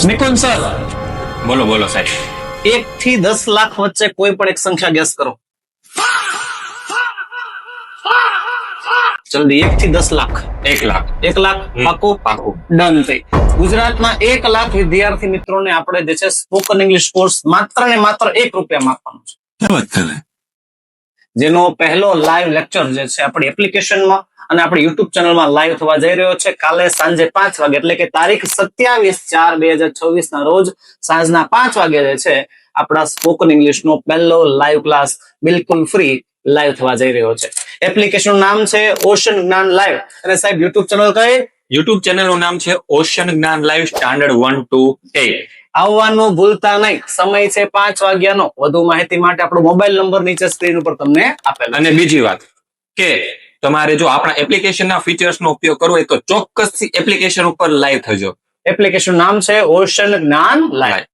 Nikunj sir, બોલો બોલો સાહેબ. 1 થી 10 લાખ વચ્ચે કોઈ પણ એક સંખ્યા ગેસ કરો. જલ્દી, 1 થી 10 લાખ. 1 લાખ. 1 લાખ પાકું? પાકું. ડન થઈ. ગુજરાતમાં 1 લાખ વિદ્યાર્થી મિત્રોને આપણે જે છે સ્પોકન ઇંગ્લિશ કોર્સ માત્ર ને માત્ર ₹1 આપવાનો છે. શું વાત કરે? જેનો પહેલો લાઈવ લેક્ચર જે છે આપણી એપ્લિકેશનમાં અને આપણી યુટ્યુબ ચેનલમાં લાઈવ થવા જઈ રહ્યો છે કાલે સાંજે 5 વાગે, એટલે કે તારીખ 27/4/2024 ના રોજ સાંજના 5 વાગે જે છે આપણા સ્પોકન ઇંગ્લિશ નો પહેલો લાઈવ ક્લાસ બિલકુલ ફ્રી લાઈવ થવા જઈ રહ્યો છે. એપ્લિકેશનનું નામ છે ઓશન જ્ઞાન લાઈવ અને સાહેબ યુટ્યુબ ચેનલ કઈ? યુટ્યુબ ચેનલનું નામ છે ઓશન જ્ઞાન લાઈવ સ્ટાન્ડર્ડ 1 to 8. આવવાનું ભૂલતા નહીં. સમય છે 5 વાગ્યાનો. વધુ માહિતી માટે આપણો મોબાઈલ નંબર નીચે સ્ક્રીન ઉપર તમને આપેલો. અને બીજી વાત કે તમારે જો આપણા એપ્લિકેશનના ફીચર્સનો ઉપયોગ કરવો હોય તો ચોક્કસથી એપ્લિકેશન ઉપર લાઈવ થજો. એપ્લિકેશન નામ છે ઓશન જ્ઞાન લાઈવ.